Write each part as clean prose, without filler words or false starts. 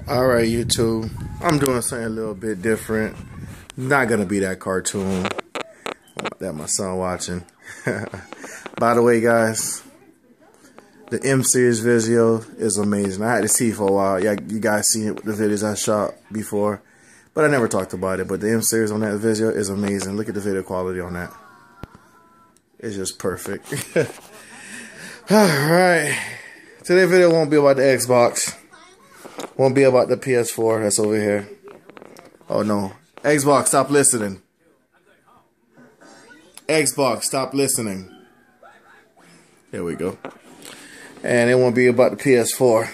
Alright, YouTube. I'm doing something a little bit different. Not gonna be that cartoon that my son watching. By the way, guys, the M series video is amazing. I had to see it for a while. Yeah, you guys seen it with the videos I shot before, but I never talked about it. But the M series on that video is amazing. Look at the video quality on that. It's just perfect. Alright. Today's video won't be about the Xbox. Won't be about the PS4 that's over here. Oh no. Xbox, stop listening. Xbox, stop listening. There we go. And it won't be about the PS4.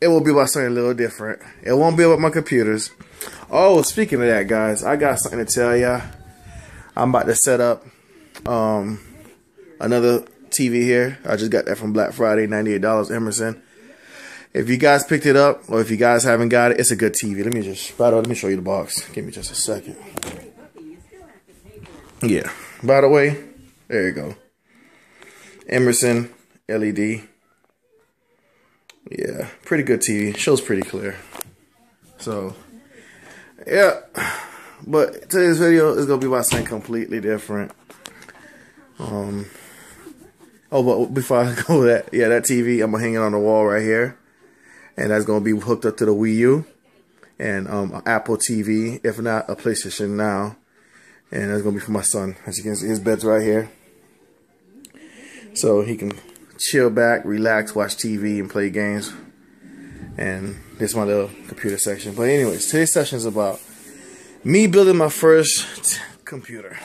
It will be about something a little different. It won't be about my computers. Oh, speaking of that, guys, I got something to tell ya. I'm about to set up another TV here. I just got that from Black Friday, $98 Emerson. If you guys picked it up, or if you guys haven't got it, it's a good TV. Let me show you the box. Give me just a second. Yeah. By the way, there you go. Emerson LED. Yeah, pretty good TV. Shows pretty clear. So, yeah. But today's video is gonna be about something completely different. Oh, but before I go with that, yeah, that TV, I'm gonna hang it on the wall right here, and that's gonna be hooked up to the Wii U and Apple TV, if not a PlayStation Now, and that's gonna be for my son. As you can see, his bed's right here, so he can chill back, relax, watch TV, and play games. And this is my little computer section. But anyways, today's session is about me building my first computer.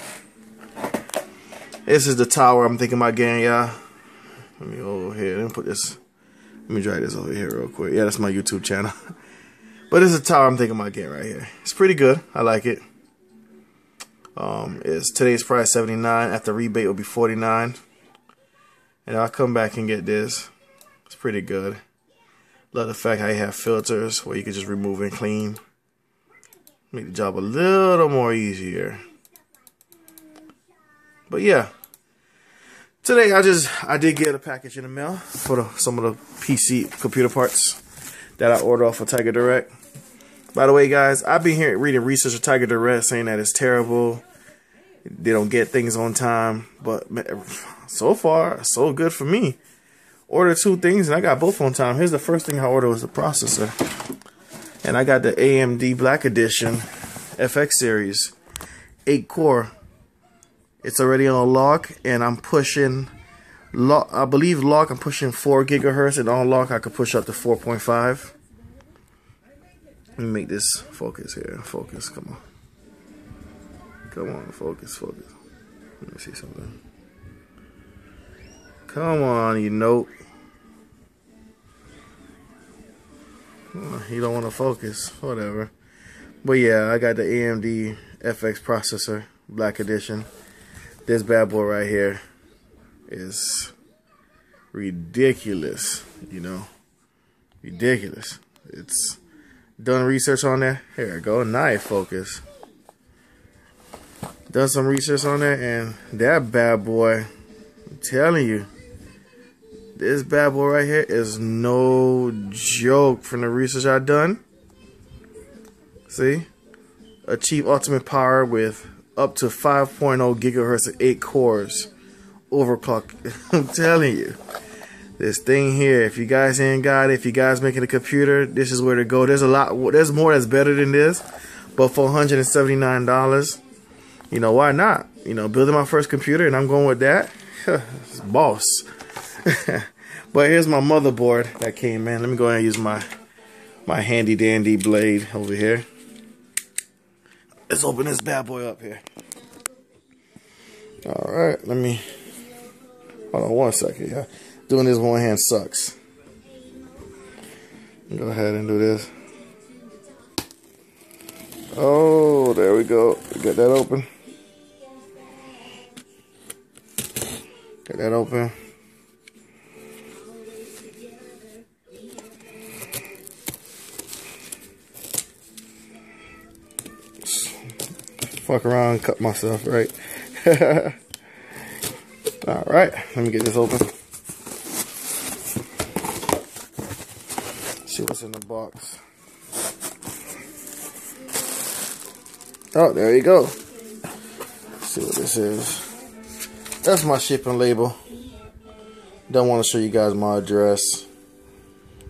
This is the tower I'm thinking about getting, y'all. Let me go over here. Let me drag this over here real quick. Yeah, that's my YouTube channel. But this is the tower I'm thinking about getting right here. It's pretty good. I like it. It's today's price $79. After rebate, it'll be $49. And I'll come back and get this. It's pretty good. Love the fact how you have filters where you can just remove and clean. Make the job a little more easier. But yeah, today I did get a package in the mail for some of the PC computer parts that I ordered off of Tiger Direct. By the way, guys, I've been reading research of Tiger Direct saying that it's terrible. They don't get things on time, but so far so good for me. Ordered 2 things and I got both on time. Here's the first thing I ordered was the processor, and I got the AMD Black Edition FX series 8-core. It's already on lock, and I'm pushing lock. I believe lock I'm pushing 4 gigahertz, and on lock I could push up to 4.5. Let me make this focus here. Focus, come on, focus. Let me see something. Come on, you nope. You don't want to focus, whatever. But yeah, I got the AMD FX processor, Black Edition. This bad boy right here is ridiculous, you know, ridiculous. It's done research on that. Here we go, knife focus. Done some research on that, and that bad boy, I'm telling you, this bad boy right here is no joke from the research I've done. See? Achieve ultimate power with up to 5.0 gigahertz of 8 cores. Overclock. I'm telling you. This thing here, if you guys ain't got it, if you guys making a computer, this is where to go. There's more that's better than this. But for $179, you know, why not? You know, building my first computer and I'm going with that. It's boss. But here's my motherboard that came in. Let me go ahead and use my handy dandy blade over here. Let's open this bad boy up here. Alright, let me hold on one second, yeah. Doing this one hand sucks. Go ahead and do this. Oh, there we go. Get that open. Get that open. Fuck around and cut myself, right? Alright, let me get this open. see what's in the box. Oh, there you go. Let's see what this is. That's my shipping label. Don't want to show you guys my address.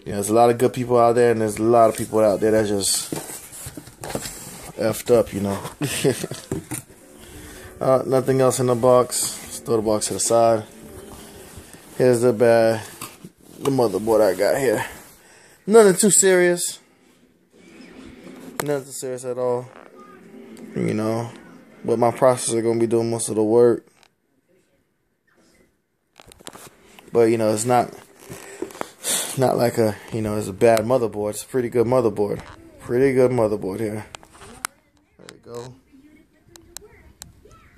Yeah, there's a lot of good people out there, and there's a lot of people out there that just effed up, you know. Nothing else in the box. Just throw the box to the side. Here's the motherboard I got here. Nothing too serious. Nothing too serious at all. You know, but my processor gonna be doing most of the work. But you know, it's not like a, you know, it's a bad motherboard. It's a pretty good motherboard. Pretty good motherboard here. There we go.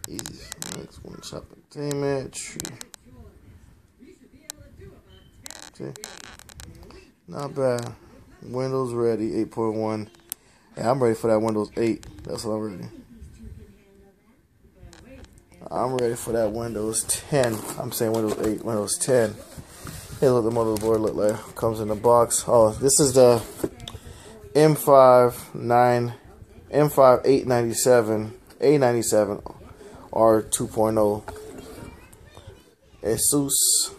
Easy. Next one, Shop Entertainment. See? Not bad. Windows ready, 8.1. Yeah, I'm ready for that Windows 8. That's what I'm ready. I'm ready for that Windows 10. I'm saying Windows 8, Windows 10. Here's what the motherboard look like. Comes in the box. Oh, this is the M5 897 A97 R2.0 Asus.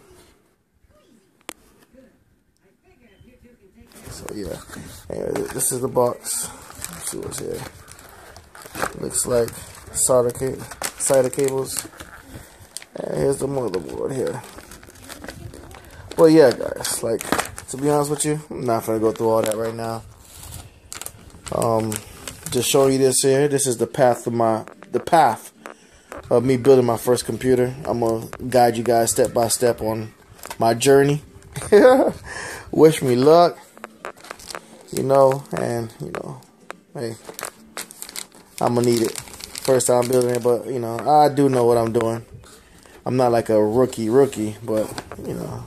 So yeah, anyway, this is the box. Let's see what's here. Looks like solder cables. And here's the motherboard here. Well, yeah, guys. Like, to be honest with you, I'm not gonna go through all that right now. Just showing you this here. This is the path of me building my first computer. I'm gonna guide you guys step by step on my journey. Wish me luck. You know, and you know, hey, I'm gonna need it. First time building it, but you know, I do know what I'm doing. I'm not like a rookie, but you know,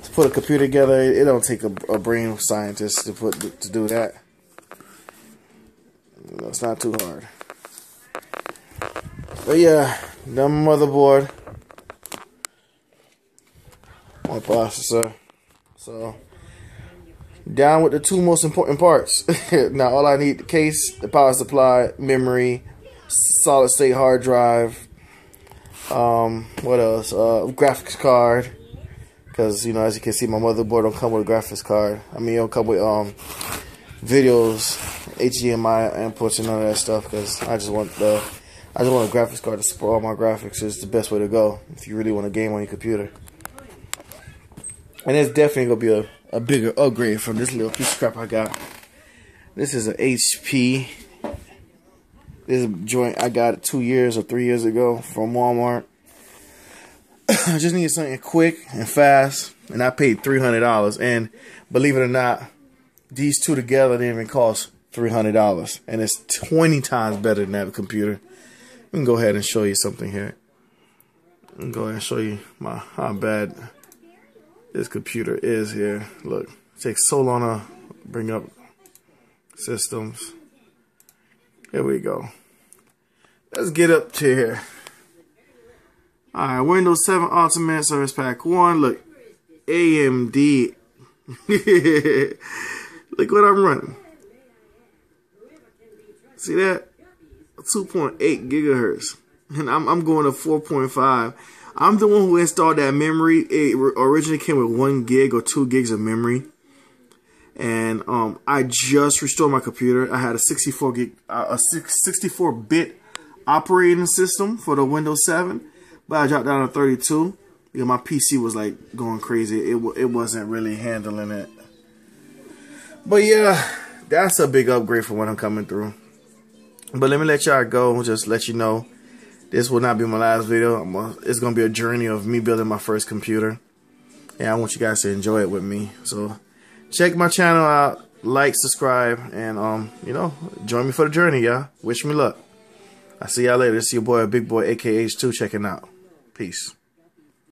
to put a computer together, it don't take a brain scientist to do that. You know, it's not too hard. But yeah, the motherboard, my processor. So down with the two most important parts. Now all I need: the case, the power supply, memory, solid state hard drive. What else? Graphics card. Because you know, as you can see, my motherboard don't come with a graphics card. I mean, it don't come with videos, HDMI inputs, and none of that stuff. Because I just want a graphics card to support all my graphics. Is the best way to go if you really want a game on your computer. And it's definitely gonna be a bigger upgrade from this little piece of crap I got. This is an HP. This is a joint I got 2 years or 3 years ago from Walmart. I just needed something quick and fast, and I paid $300. And believe it or not, these two together didn't even cost $300, and it's 20 times better than that computer. We can go ahead and show you something here. I can go ahead and show you how bad this computer is here. Look, it takes so long to bring up systems. Here we go. Let's get up to here. Alright, Windows 7 Ultimate Service Pack 1. Look, AMD. Look what I'm running. See that? 2.8 gigahertz. And I'm going to 4.5. I'm the one who installed that memory. It originally came with 1 gig or 2 gigs of memory. And I just restored my computer. I had a 64-bit operating system for the Windows 7, but I dropped down to 32 because my PC was like going crazy. It wasn't really handling it. But yeah, that's a big upgrade from what I'm coming through. But let me let y'all go. Just let you know, this will not be my last video. It's gonna be a journey of me building my first computer, and I want you guys to enjoy it with me. So check my channel out, like, subscribe, and you know, join me for the journey, y'all. Wish me luck. I'll see y'all later. This is your boy, Big Boy, aka H2, checking out. Peace.